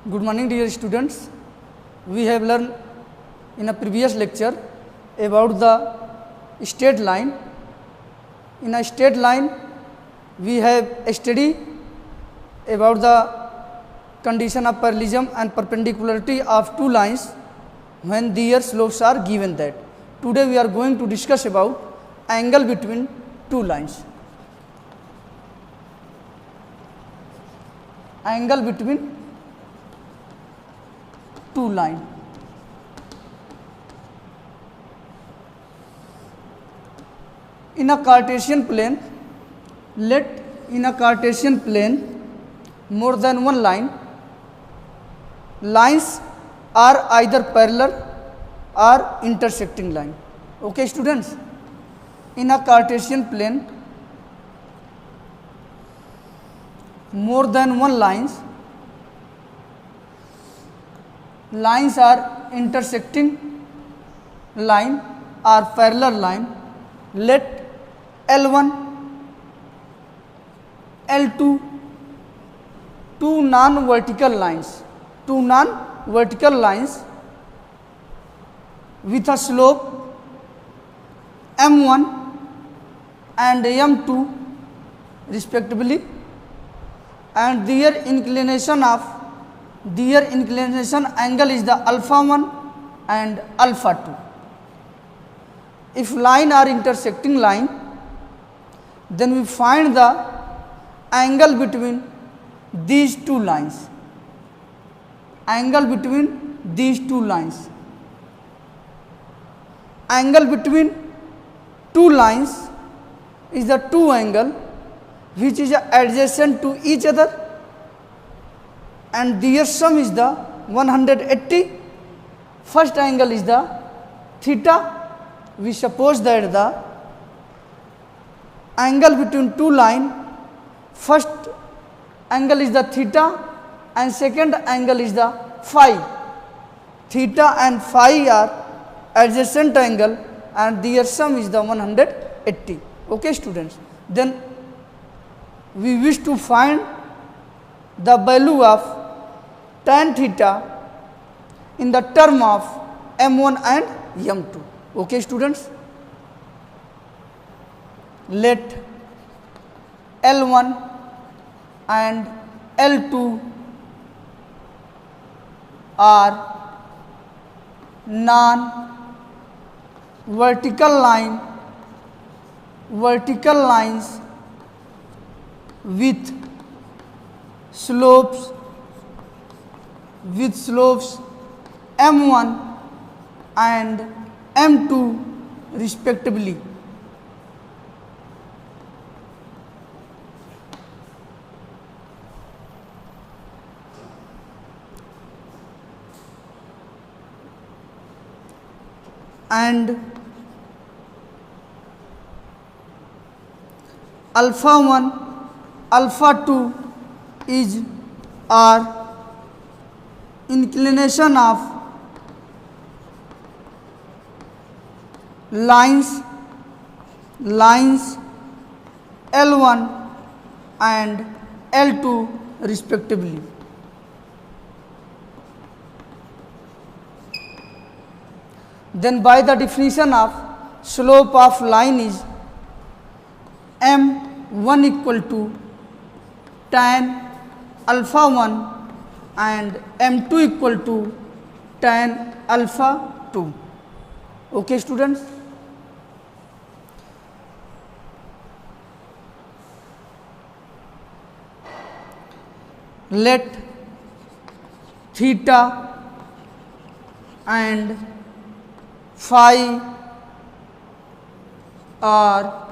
Good morning, dear students. We have learned in a previous lecture about the straight line. In a straight line, we have studied about the condition of parallelism and perpendicularity of two lines when their slopes are given that. Today we are going to discuss about angle between two lines. Angle between two lines. In a Cartesian plane, let in a Cartesian plane more than one line, lines are either parallel or intersecting line. Okay, students? In a Cartesian plane, more than one lines are intersecting line or parallel line. Let L1, L2, two non-vertical lines with a slope m1 and m2 respectively, and their inclination angle is the alpha 1 and alpha 2. If line are intersecting line, then we find the angle between these two lines. Angle between these two lines. Angle between two lines is the two angle which is adjacent to each other, and their sum is the 180. First angle is the theta. We suppose that the angle between two lines, first angle is the theta and second angle is the phi. Theta and phi are adjacent angle and their sum is the 180. Okay, students? Then we wish to find the value of tan theta in the term of m1 and m2. Okay, students? Let L1 and L2 are non-vertical lines with slopes m1 and m2 respectively. And alpha 1, alpha 2 is our inclination of lines L1 and L2 respectively. Then by the definition of slope of line is m1 equal to tan alpha 1 and m2 equal to tan alpha 2. Okay, students? Let theta and phi are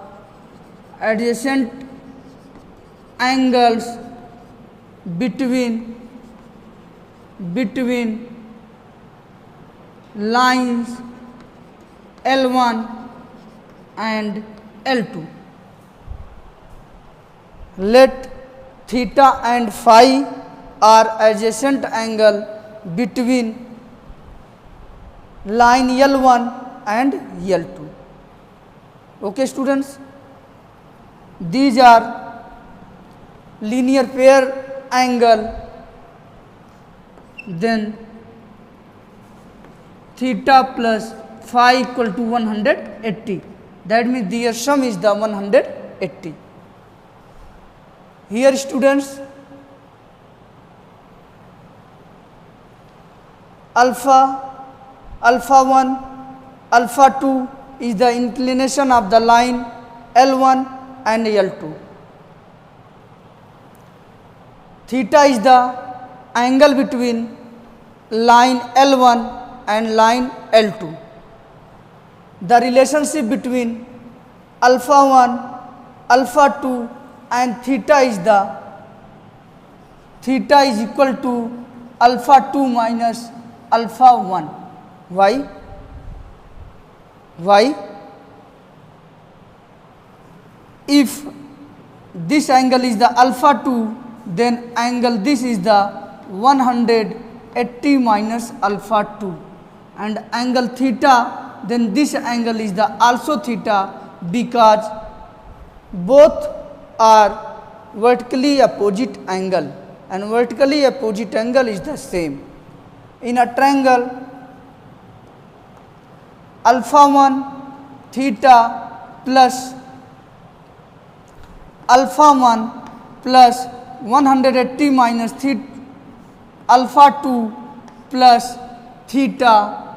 adjacent angles between lines L1 and L2. Let theta and phi are adjacent angle between line L1 and L2. Okay, students? These are linear pair angle then theta plus phi equal to 180. That means their sum is the 180. Here students, alpha 1, alpha 2 is the inclination of the line L1 and L2. Theta is the angle between line L1 and line L2. The relationship between alpha 1, alpha 2 and theta is equal to alpha 2 minus alpha 1. Why? If this angle is the alpha 2, then angle this is the 180 minus alpha 2, and angle theta, then this angle is the also theta, because both are vertically opposite angle, and vertically opposite angle is the same. In a triangle, alpha 1 theta plus alpha 1 plus 180 minus theta alpha 2 plus theta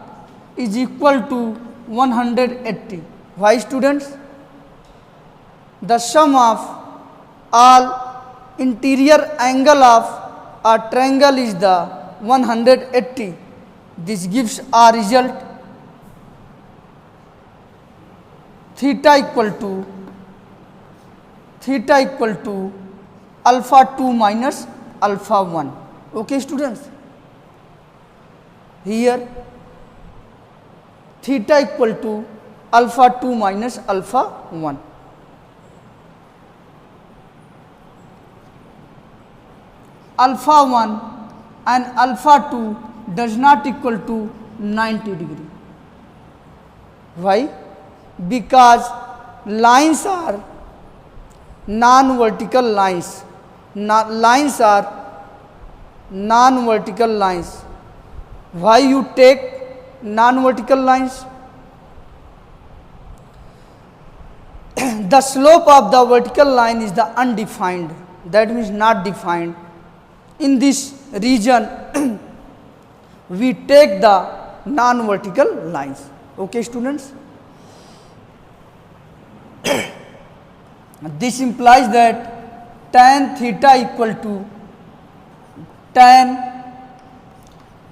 is equal to 180. Why students? The sum of all interior angle of a triangle is the 180. This gives a result theta equal to alpha 2 minus alpha 1. Okay students, here theta equal to alpha 2 minus alpha 1. Alpha 1 and alpha 2 does not equal to 90 degree. Why? Because lines are non-vertical lines. Lines are non-vertical lines. Why you take non-vertical lines? The slope of the vertical line is the undefined, that means not defined. In this region we take the non-vertical lines. Okay students, this implies that tan theta equal to tan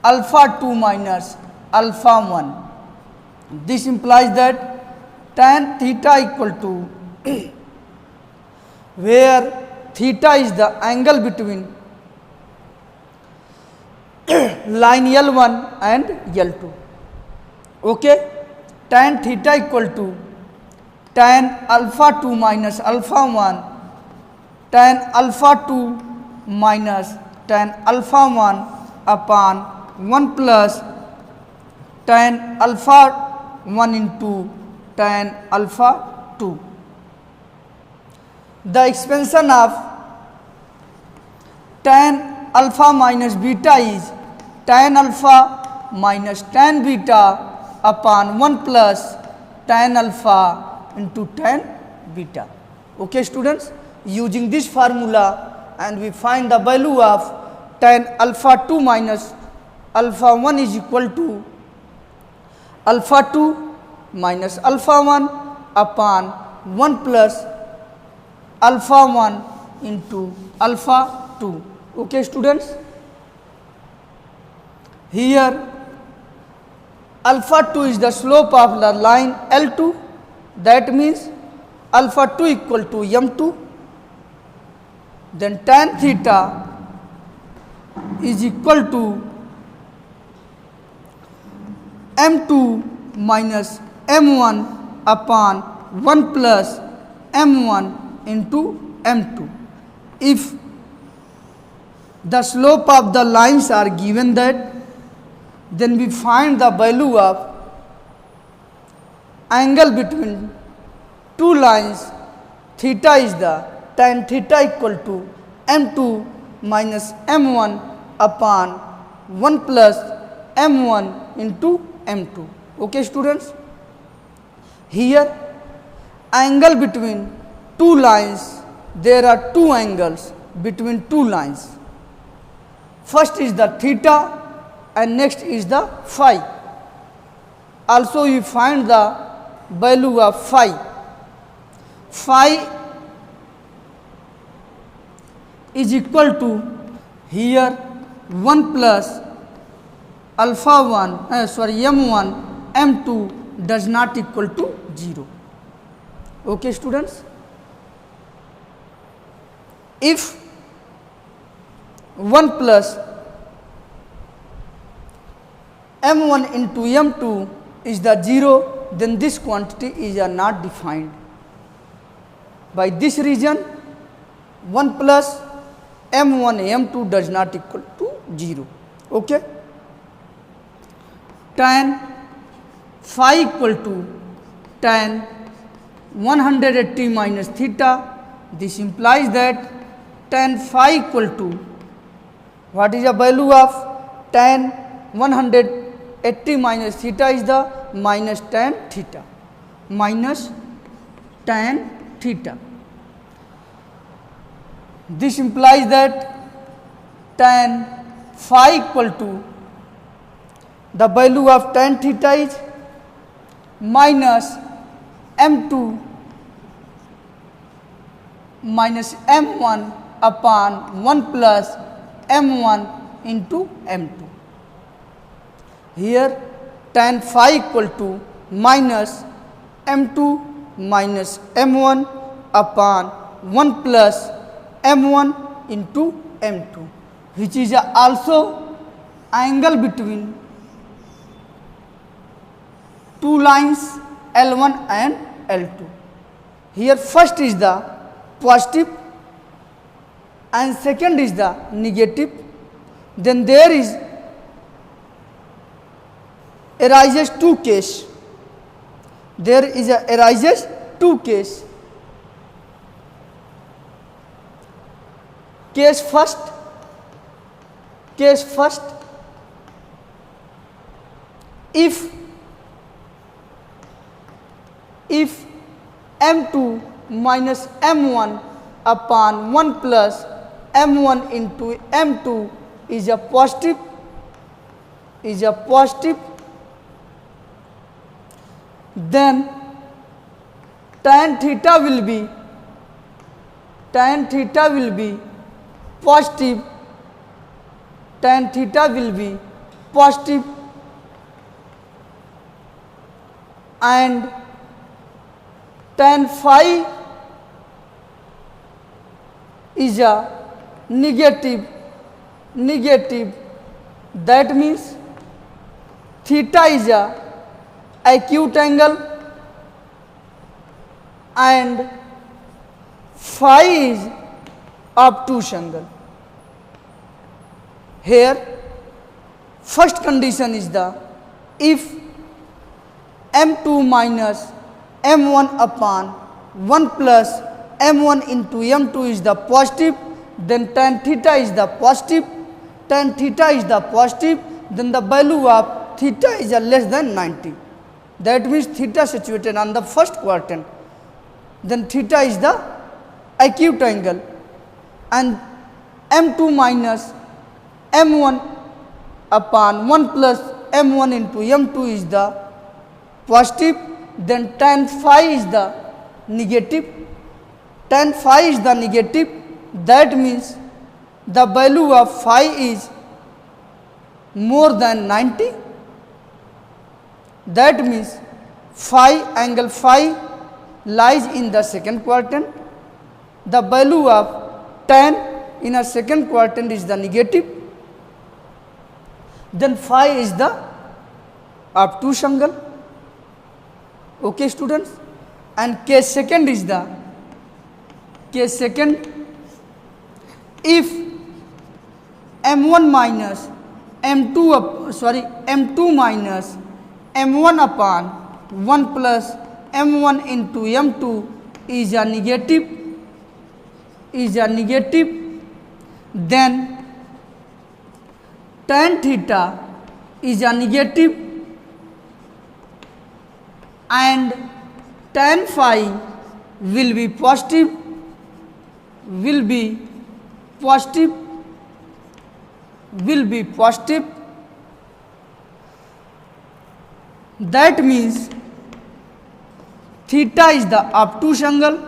alpha 2 minus alpha 1. This implies that tan theta equal to where theta is the angle between line L1 and L2. Okay, tan theta equal to tan alpha 2 minus alpha 1, tan alpha 2 minus tan alpha 1 upon 1 plus tan alpha 1 into tan alpha 2. The expansion of tan alpha minus beta is tan alpha minus tan beta upon 1 plus tan alpha into tan beta. Okay students, using this formula and we find the value of tan alpha 2 minus alpha 1 is equal to alpha 2 minus alpha 1 upon 1 plus alpha 1 into alpha 2. Okay students, here alpha 2 is the slope of the line L2, that means alpha 2 equal to m2, then tan theta is equal to m2 minus m1 upon 1 plus m1 into m2. If the slope of the lines are given that, then we find the value of angle between two lines. Theta is the tan theta equal to m2 minus m1 upon 1 plus m1 into m2. Okay students, here angle between two lines, there are two angles between two lines. First is the theta and next is the phi. Also you find the value of phi. Phi is equal to here 1 plus alpha 1 m1 m2 does not equal to 0. Okay students, if 1 plus m1 into m2 is the 0, then this quantity is not defined. By this reason 1 plus m1 m2 does not equal to 0. Okay, tan phi equal to tan 180 minus theta. This implies that tan phi equal to, what is the value of tan 180 minus theta is the minus tan theta, minus tan theta. This implies that tan phi equal to, the value of tan theta is minus m2 minus m1 upon 1 plus m1 into m2. Here tan phi equal to minus m2 minus m1 upon 1 plus m1 into m2, which is also angle between two lines L1 and L2. Here first is the positive and second is the negative. Then there is arises two case. There is arises two case. Case first, if m2 minus m1 upon 1 plus m1 into m2 is a positive, then tan theta will be positive, and tan phi is a negative. That means theta is a acute angle and phi is obtuse angle. Here first condition is the, if m2 minus m1 upon 1 plus m1 into m2 is the positive, then tan theta is the positive, then the value of theta is less than 90. That means theta situated on the first quadrant, then theta is the acute angle, and m2 minus m1 upon 1 plus m1 into m2 is the positive, then tan phi is the negative. That means the value of phi is more than 90. That means angle phi lies in the second quadrant. The value of tan in a second quadrant is the negative. Then phi is the obtuse angle. Okay students, and case second is the if m1 minus m2 minus m1 upon 1 plus m1 into m2 is a negative, then tan theta is a negative and tan phi will be positive, will be positive, will be positive. That means theta is the obtuse angle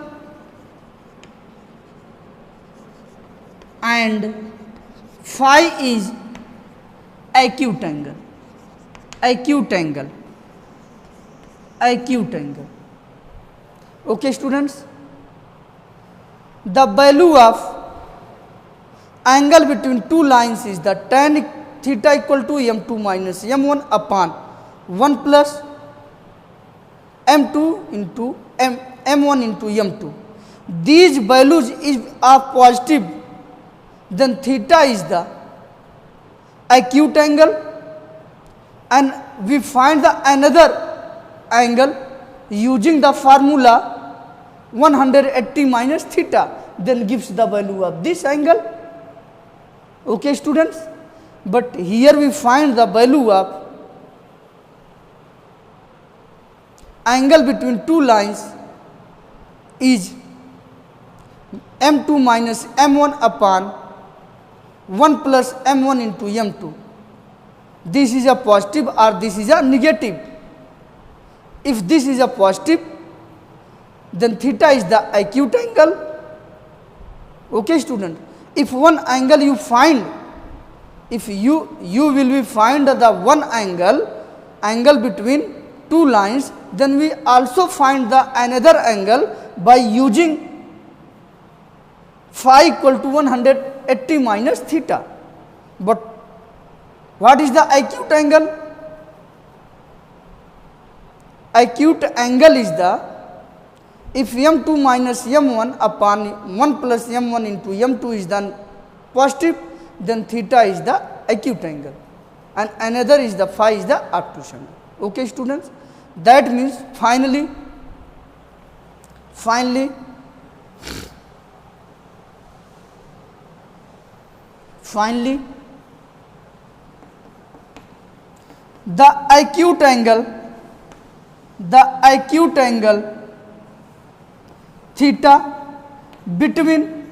and phi is acute angle, acute angle, acute angle. Okay students, the value of angle between two lines is the tan theta equal to m2 minus m1 upon 1 plus m2 into m1 into m2. These values is are positive, then theta is the acute angle, and we find the another angle using the formula 180 minus theta, then gives the value of this angle. Okay students, but here we find the value of angle between two lines is m2 minus m1 upon 1 plus m1 into m2. This is a positive or this is a negative. If this is a positive, then theta is the acute angle. Okay student, if one angle you find, if you will be find the one angle between two lines, then we also find the another angle by using phi equal to 180 minus theta. But what is the acute angle? Acute angle is the, if m2 minus m1 upon 1 plus m1 into m2 is then positive, then theta is the acute angle and another is the phi is the obtuse angle. Okay students, that means finally the acute angle theta between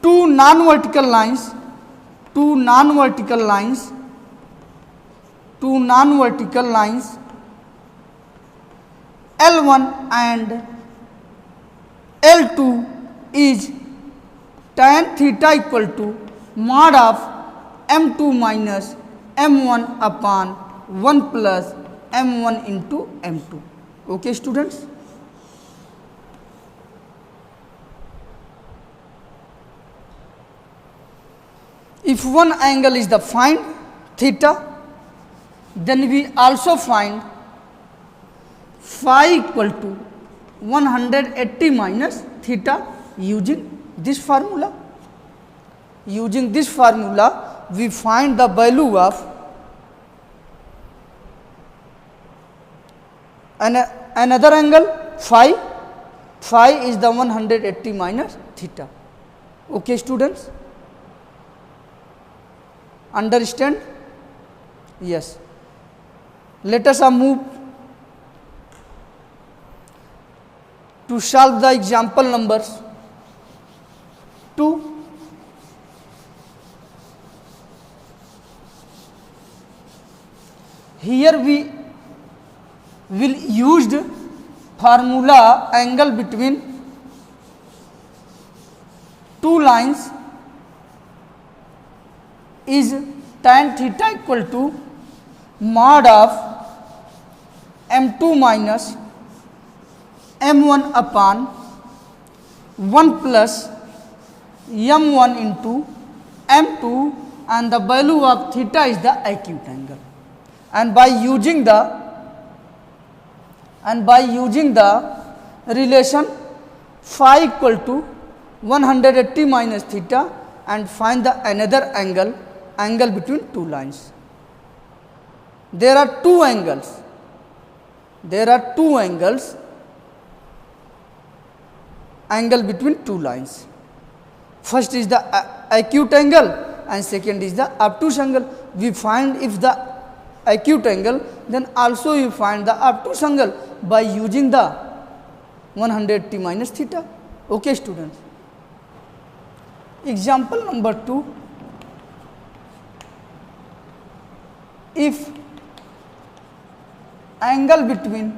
two non-vertical lines L1 and L2 is tan theta equal to mod of m2 minus m1 upon 1 plus m1 into m2. Okay students, if one angle is the find theta, then we also find phi equal to 180 minus theta using this formula. Using this formula, we find the value of another angle phi. Phi is the 180 minus theta. Okay students, understand? Yes. Let us move to solve the example numbers 2. Here we will use formula angle between two lines is tan theta equal to mod of m2 minus m1 upon 1 plus m1 into m2, and the value of theta is the acute angle. And by using the relation phi equal to 180 minus theta, and find the another angle between two lines. There are two angles. Angle between two lines. First is the acute angle and second is the obtuse angle. We find if the acute angle, then also you find the obtuse angle by using the 100t minus theta. Okay students. Example number 2. If angle between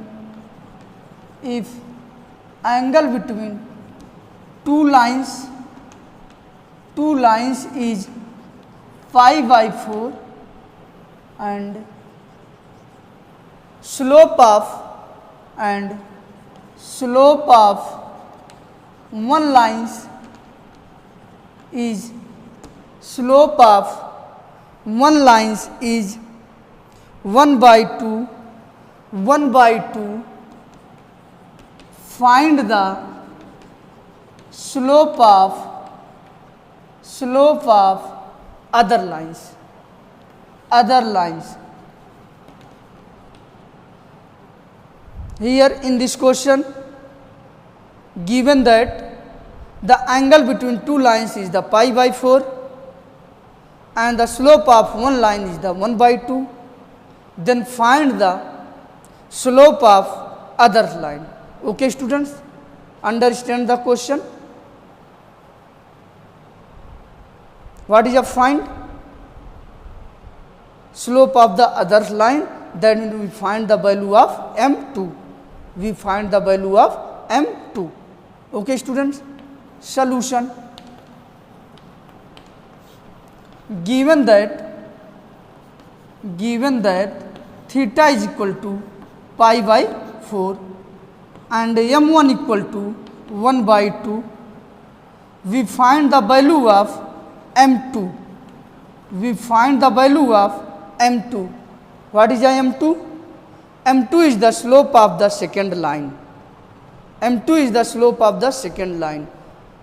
two lines is pi by 4 and slope of one line is 1 by 2, find the slope of other lines. Here in this question, given that the angle between two lines is the pi by 4 and the slope of one line is the 1 by 2, then find the slope of other line. Okay students, understand the question. What is your find? Slope of the other line, then we find the value of m2. Okay students, solution. Given that theta is equal to pi by 4 and m1 equal to 1 by 2, we find the value of m2. What is m2? m2 is the slope of the second line.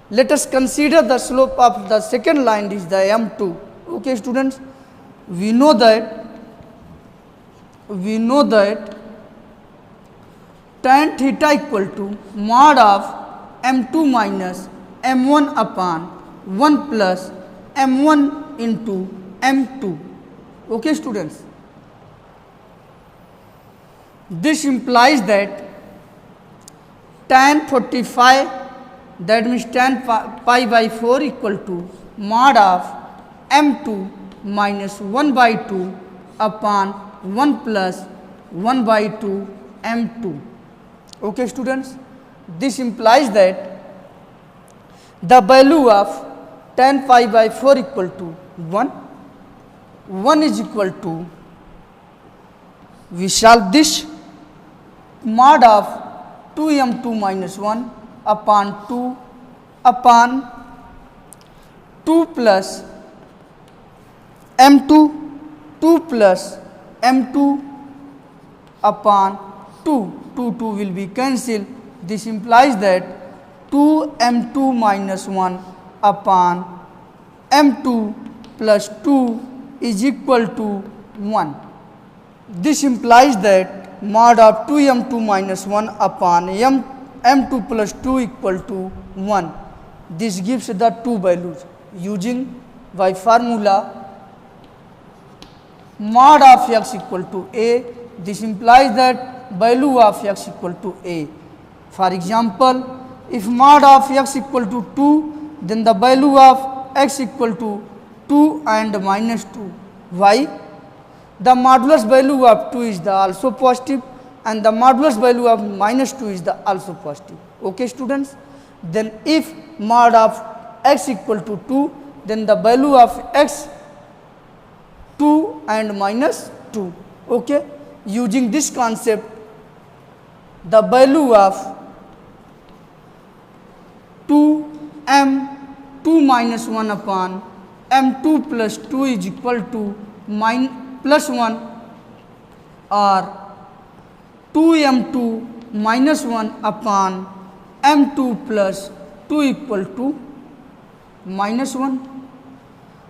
Let us consider the slope of the second line is the m2. Okay students, we know that tan theta equal to mod of m2 minus m1 upon 1 plus m1 into m2. Okay students, this implies that tan 45, that means tan pi by 4 equal to mod of m2 minus 1 by 2 upon 1 plus 1 by 2 m2. Okay students, this implies that the value of tan pi by 4 equal to 1 is equal to, we solve this, mod of 2m2 minus 1 upon 2 plus m2 upon 2 will be cancelled. This implies that 2m2 minus 1 upon m2 plus 2 is equal to 1. This implies that mod of 2m2 minus 1 upon m2 plus 2 equal to 1. This gives the two values using by formula mod of x equal to a. This implies that value of x equal to a. For example, if mod of x equal to 2, then the value of x equal to 2 and minus 2. Why? The modulus value of 2 is the also positive and the modulus value of minus 2 is the also positive. Okay students, then if mod of x equal to 2, then the value of x 2 and minus 2. Okay, using this concept, the value of 2m2 minus 1 upon m2 plus 2 is equal to plus 1 or 2m2 minus 1 upon m2 plus 2 equal to minus 1.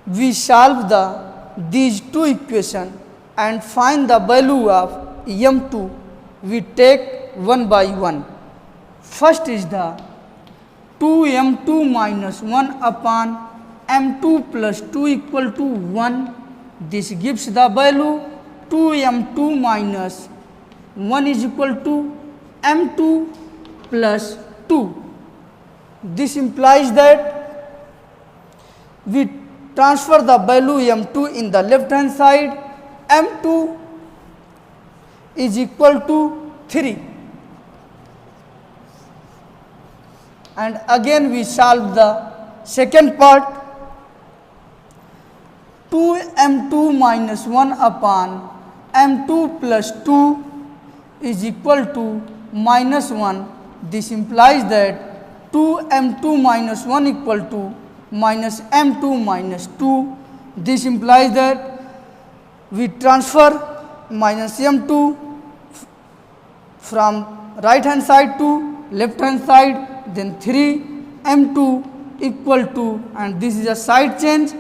We solve these two equations and find the value of m2. We take one by one. First is the 2m2 minus 1 upon m2 plus 2 equal to 1. This gives the value 2m2 minus 1 is equal to m2 plus 2. This implies that we transfer the value m2 in the left hand side. m2 is equal to 3, and again we solve the second part. 2m2 minus 1 upon m2 plus 2 is equal to minus 1. This implies that 2m2 minus 1 equal to minus m2 minus 2. This implies that we transfer minus m2 from right hand side to left hand side, then 3m2 equal to, and this is a side change,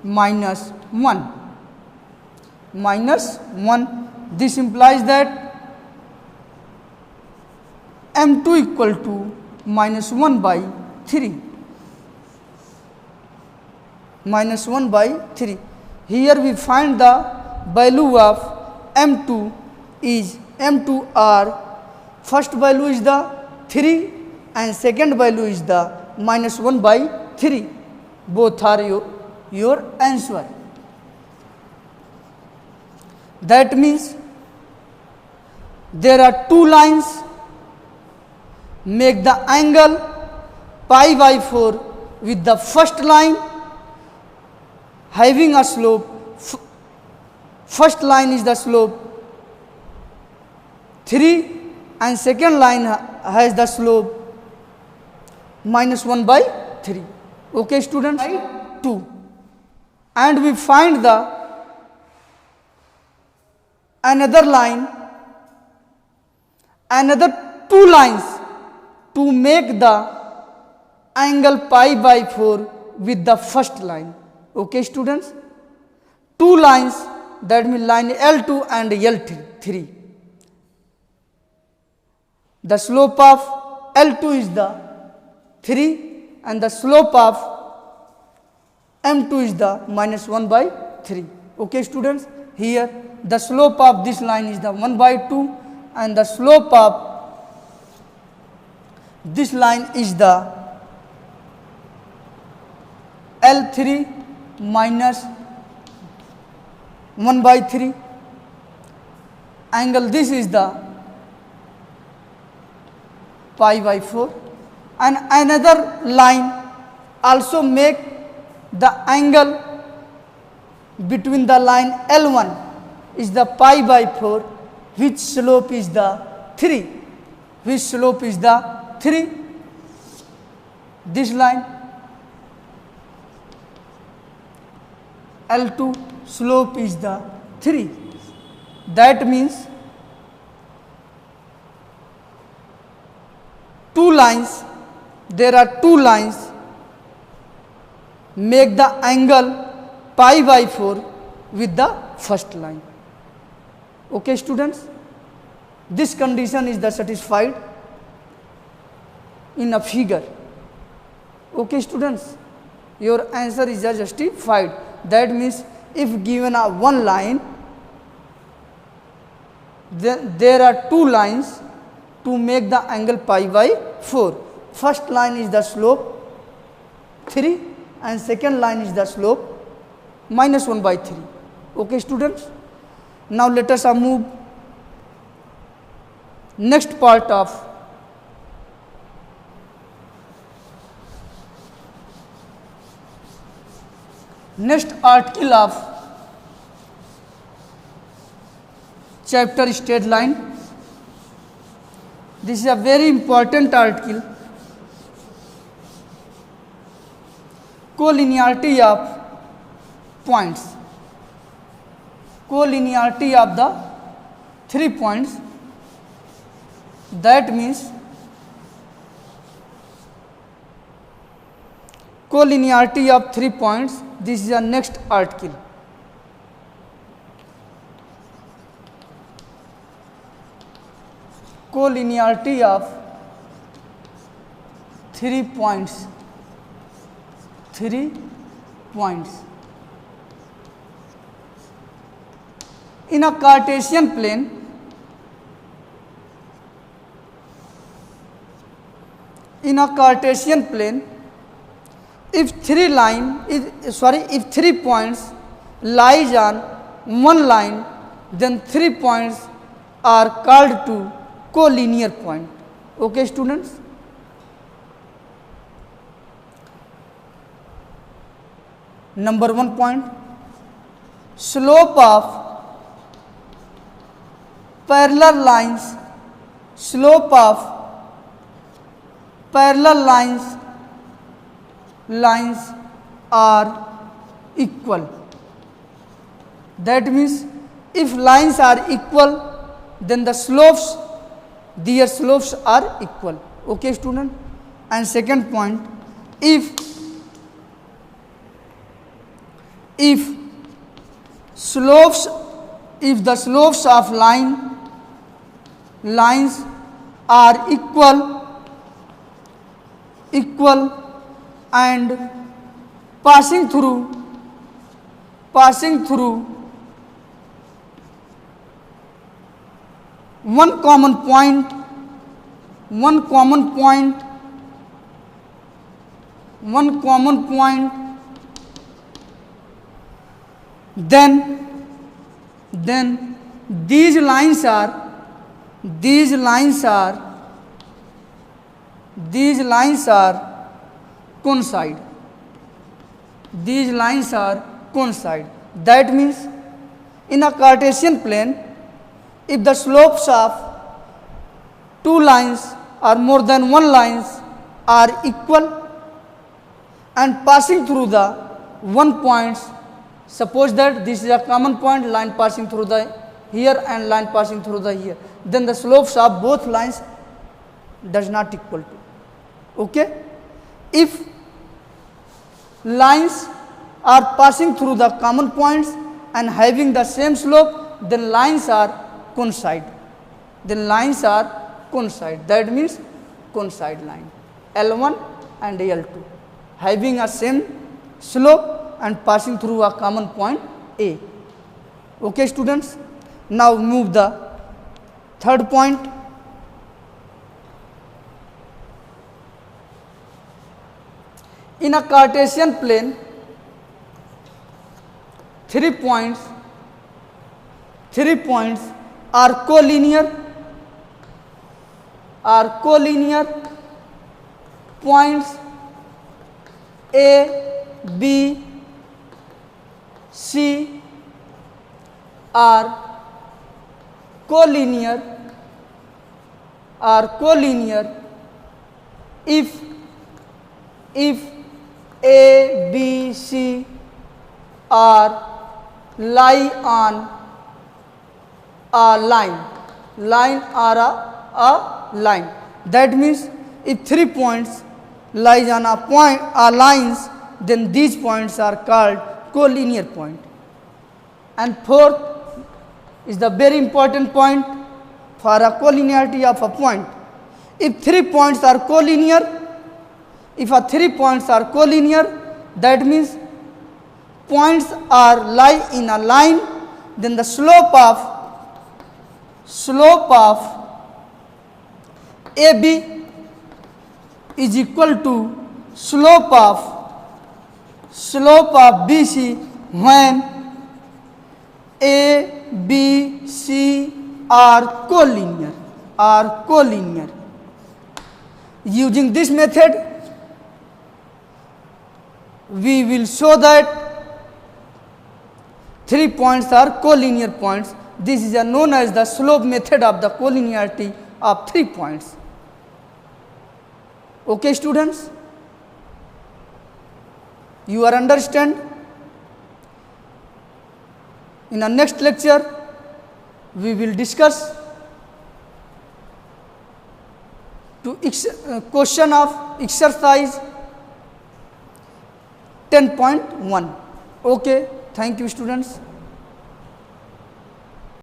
minus 1. Minus 1. This implies that m2 equal to minus 1 by 3. Minus 1 by 3. Here we find the value of m2 is m2 are first value is the 3 and second value is the minus 1 by 3. Both are your answer. That means there are two lines. Make the angle pi by 4 with the first line having a slope. First line is the slope 3 and second line has the slope minus 1 by 3. Okay students? 2. And we find the another line, another two lines to make the angle pi by 4 with the first line. Okay students? Two lines, that means line L2 and L3. The slope of L2 is the 3 and the slope of M2 is the minus 1 by 3. Okay students? Here the slope of this line is the 1 by 2 and the slope of this line is the L3 minus 1 by 3. Angle this is the pi by 4, and another line also make the angle between the line L1 is the pi by 4, which slope is the 3. Which slope is the 3? This line L2 slope is the 3. That means two lines, there are two lines make the angle pi by 4 with the first line. Okay students? This condition is the satisfied in a figure. Okay students? Your answer is justified. That means if given a one line, then there are two lines to make the angle pi by 4. First line is the slope 3 and second line is the slope minus 1 by 3. Okay students? Now let us move next part of next article of chapter straight line. This is a very important article. Collinearity of points. Collinearity of the 3 points. That means collinearity of 3 points. This is the next article. Collinearity of 3 points. 3 points. In a Cartesian plane, if three points lies on one line, then 3 points are called to collinear point. Okay, students? Number 1 point, slope of parallel lines are equal. That means if lines are equal, then their slopes are equal. Okay, student? And second point, if the slopes of lines are equal and passing through one common point, then these lines coincide. That means in a Cartesian plane, if the slopes of two lines or more than one lines are equal and passing through the one points, suppose that this is a common point, line passing through the here and line passing through the here, then the slopes of both lines does not equal to. Okay? If lines are passing through the common points and having the same slope, then lines are coincide. That means coincide line L1 and L2 having a same slope and passing through a common point A. Okay, students? Now move the third point. In a Cartesian plane, 3 points are collinear points A, B, C are collinear if A, B, C are lie on a line or a line. That means if 3 points lies on a lines, then these points are called collinear point. And fourth is the very important point for a collinearity of a point. If 3 points are collinear, that means points are lie in a line, then the slope of AB is equal to slope of BC when A, B, C are collinear. Using this method, we will show that 3 points are collinear points. This is known as the slope method of the collinearity of 3 points. Okay, students? You are understand? In the next lecture, we will discuss question of exercise 10.1. Okay, thank you, students.